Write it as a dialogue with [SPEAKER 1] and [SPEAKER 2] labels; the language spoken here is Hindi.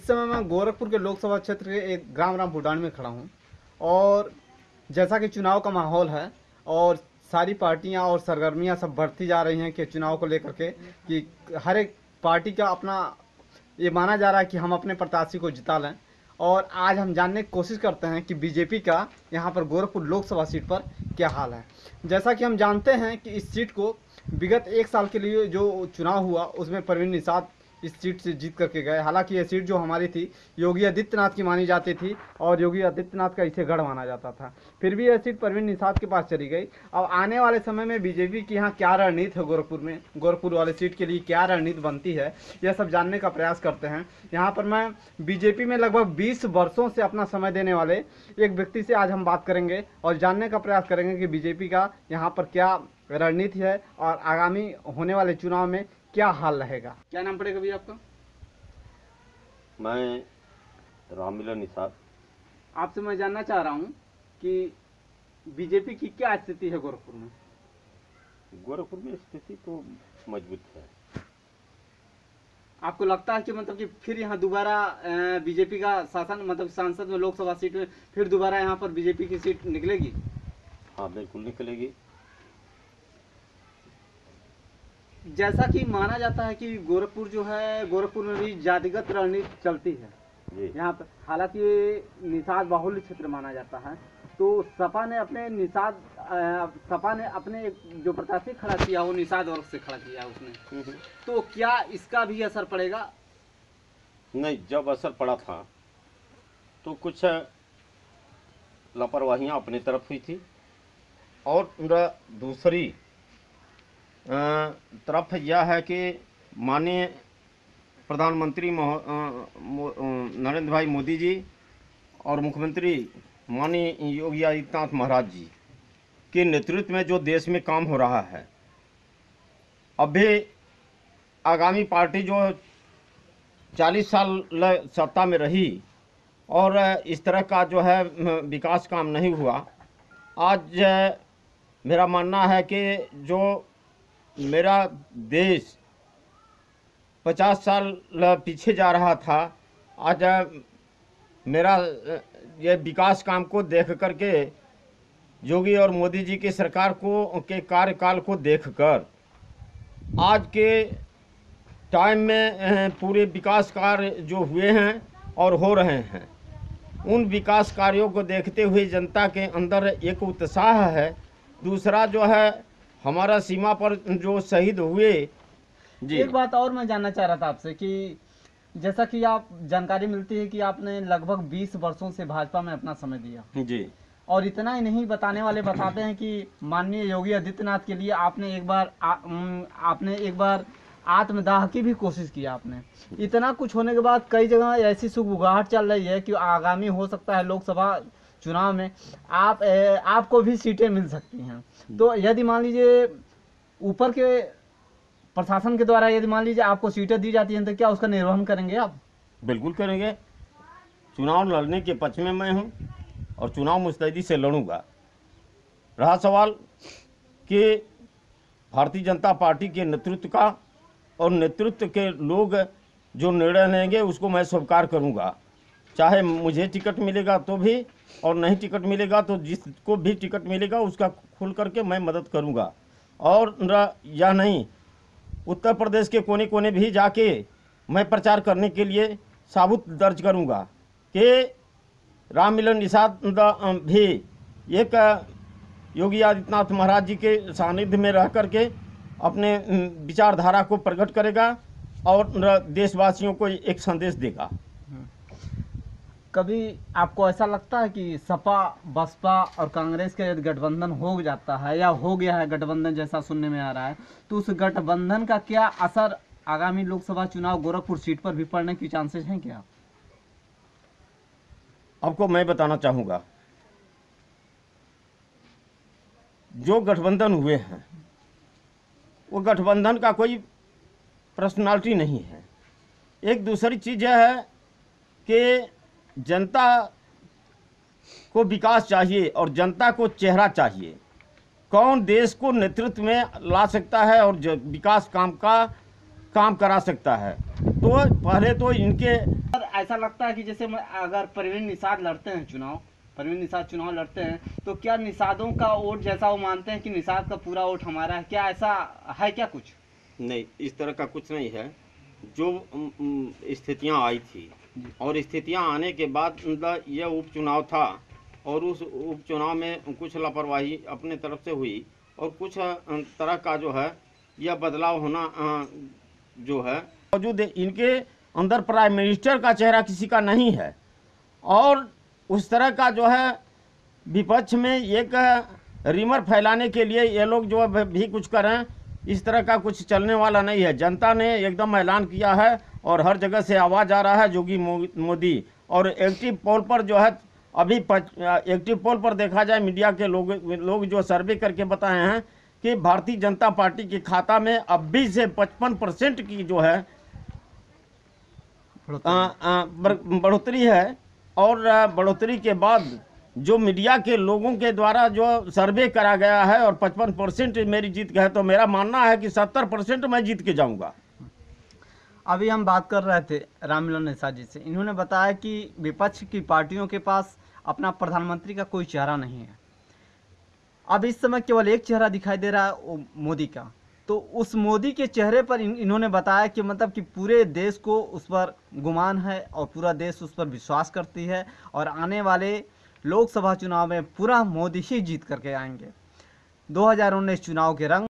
[SPEAKER 1] समय मैं गोरखपुर के लोकसभा क्षेत्र के एक ग्राम रामपुरडान में खड़ा हूँ और जैसा कि चुनाव का माहौल है और सारी पार्टियां और सरगर्मियां सब बढ़ती जा रही हैं कि चुनाव को लेकर के कि हर एक पार्टी का अपना ये माना जा रहा है कि हम अपने प्रत्याशी को जिता लें। और आज हम जानने की कोशिश करते हैं कि बीजेपी का यहाँ पर गोरखपुर लोकसभा सीट पर क्या हाल है। जैसा कि हम जानते हैं कि इस सीट को विगत एक साल के लिए जो चुनाव हुआ उसमें परवीन निषाद इस सीट से जीत करके गए। हालांकि ये सीट जो हमारी थी योगी आदित्यनाथ की मानी जाती थी और योगी आदित्यनाथ का इसे गढ़ माना जाता था, फिर भी यह सीट परवीन निषाद के पास चली गई। अब आने वाले समय में बीजेपी की यहाँ क्या रणनीति है, गोरखपुर वाले सीट के लिए क्या रणनीति बनती है, यह सब जानने का प्रयास करते हैं। यहाँ पर मैं बीजेपी में लगभग 20 वर्षों से अपना समय देने वाले एक व्यक्ति से आज हम बात करेंगे और जानने का प्रयास करेंगे कि बीजेपी का यहाँ पर क्या रणनीति है और आगामी होने वाले चुनाव में क्या हाल रहेगा। क्या नाम पड़ेगा भैया आपका?
[SPEAKER 2] मैं राममिलन निषाद।
[SPEAKER 1] आपसे मैं जानना चाह रहा हूँ कि बीजेपी की क्या स्थिति है गोरखपुर में?
[SPEAKER 2] गोरखपुर में स्थिति तो मजबूत है।
[SPEAKER 1] आपको लगता है कि मतलब कि फिर यहाँ दोबारा बीजेपी का शासन मतलब सांसद में लोकसभा सीट में फिर दोबारा यहाँ पर बीजेपी की सीट निकलेगी?
[SPEAKER 2] हाँ बिल्कुल निकलेगी।
[SPEAKER 1] जैसा कि माना जाता है कि गोरखपुर में भी जातिगत रणनीति चलती है यहाँ पर, हालांकि निषाद बाहुल्य क्षेत्र माना जाता है, तो सपा ने अपने जो प्रत्याशी खड़ा किया वो निषाद वर्ग से खड़ा किया उसने, तो क्या इसका भी असर पड़ेगा?
[SPEAKER 2] नहीं, जब असर पड़ा था तो कुछ लापरवाहियां अपनी तरफ हुई थी और दूसरी तरफ यह है कि माननीय प्रधानमंत्री नरेंद्र भाई मोदी जी और मुख्यमंत्री माननीय योगी आदित्यनाथ महाराज जी के नेतृत्व में जो देश में काम हो रहा है, अभी आगामी पार्टी जो 40 साल सत्ता में रही और इस तरह का जो है विकास काम नहीं हुआ। आज मेरा मानना है कि जो मेरा देश 50 साल पीछे जा रहा था, आज मेरा ये विकास काम को देख करके योगी और मोदी जी की सरकार के कार्यकाल को देखकर आज के टाइम में पूरे विकास कार्य जो हुए हैं और हो रहे हैं, उन विकास कार्यों को देखते हुए जनता के अंदर एक उत्साह है। दूसरा जो है हमारा सीमा पर जो शहीद हुए जी।
[SPEAKER 1] एक बात और मैं जानना चाह रहा था आपसे कि जैसा कि आप जानकारी मिलती है कि आपने लगभग 20 वर्षों से भाजपा में अपना समय दिया
[SPEAKER 2] जी,
[SPEAKER 1] और इतना ही नहीं, बताने वाले बताते हैं कि माननीय योगी आदित्यनाथ के लिए आपने एक बार आत्मदाह की भी कोशिश की आपने। इतना कुछ होने के बाद कई जगह ऐसी सुगबुगाहट चल रही है कि आगामी हो सकता है लोकसभा चुनाव में आपको भी सीटें मिल सकती हैं। तो यदि मान लीजिए ऊपर के प्रशासन के द्वारा यदि मान लीजिए आपको सीटें दी जाती हैं तो क्या उसका निर्वहन करेंगे आप?
[SPEAKER 2] बिल्कुल करेंगे। चुनाव लड़ने के पक्ष में मैं हूं और चुनाव मुस्तैदी से लड़ूंगा। रहा सवाल कि भारतीय जनता पार्टी के नेतृत्व का और नेतृत्व के लोग जो निर्णय लेंगे उसको मैं स्वीकार करूंगा, चाहे मुझे टिकट मिलेगा तो भी और नहीं टिकट मिलेगा तो जिसको भी टिकट मिलेगा उसका खुल करके मैं मदद करूंगा। और यह नहीं, उत्तर प्रदेश के कोने कोने भी जाके मैं प्रचार करने के लिए साबुत दर्ज करूंगा कि राममिलन निषाद भी एक योगी आदित्यनाथ महाराज जी के सानिध्य में रह करके अपने विचारधारा को प्रकट करेगा और देशवासियों को एक संदेश देगा।
[SPEAKER 1] कभी आपको ऐसा लगता है कि सपा बसपा और कांग्रेस का यदि गठबंधन हो जाता है या हो गया है गठबंधन जैसा सुनने में आ रहा है, तो उस गठबंधन का क्या असर आगामी लोकसभा चुनाव गोरखपुर सीट पर भी पड़ने की चांसेस हैं क्या?
[SPEAKER 2] आपको मैं बताना चाहूँगा, जो गठबंधन हुए हैं वो गठबंधन का कोई पर्सनालिटी नहीं है। एक दूसरी चीज़ यह है कि जनता को विकास चाहिए और जनता को चेहरा चाहिए। कौन देश को नेतृत्व में ला सकता है और विकास काम करा सकता है, तो पहले तो इनके
[SPEAKER 1] ऐसा लगता है कि जैसे अगर परवीन निषाद लड़ते हैं चुनाव लड़ते हैं, तो क्या निषादों का वोट जैसा वो मानते हैं कि निषाद का पूरा वोट हमारा है? क्या ऐसा है क्या कुछ?
[SPEAKER 2] नहीं, इस तरह का कुछ नहीं है। जो स्थितियां आई थी और स्थितियां आने के बाद मतलब यह उपचुनाव था, और उस उपचुनाव में कुछ लापरवाही अपने तरफ से हुई, और कुछ तरह का जो है यह बदलाव होना जो है मौजूद है। इनके अंदर प्राइम मिनिस्टर का चेहरा किसी का नहीं है, और उस तरह का जो है विपक्ष में एक रिमर फैलाने के लिए ये लोग जो भी कुछ करें, इस तरह का कुछ चलने वाला नहीं है। जनता ने एकदम ऐलान किया है और हर जगह से आवाज़ आ रहा है योगी मोदी। और एक्टिव पोल पर जो है अभी एक्टिव पोल पर देखा जाए, मीडिया के लोग जो सर्वे करके बताए हैं कि भारतीय जनता पार्टी के खाता में अब भी से 55% की जो है बढ़ोतरी है। और बढ़ोतरी के बाद जो मीडिया के लोगों के द्वारा जो सर्वे करा गया है और 55% मेरी जीत का है, तो मेरा मानना है कि 70% मैं जीत के जाऊंगा।
[SPEAKER 1] अभी हम बात कर रहे थे रामविलास निषाद जी से। इन्होंने बताया कि विपक्ष की पार्टियों के पास अपना प्रधानमंत्री का कोई चेहरा नहीं है। अब इस समय केवल एक चेहरा दिखाई दे रहा है, वो मोदी का। तो उस मोदी के चेहरे पर इन्होंने बताया कि मतलब कि पूरे देश को उस पर गुमान है और पूरा देश उस पर विश्वास करती है, और आने वाले लोकसभा चुनाव में पूरा मोदी ही जीत करके आएंगे। 2019 चुनाव के रंग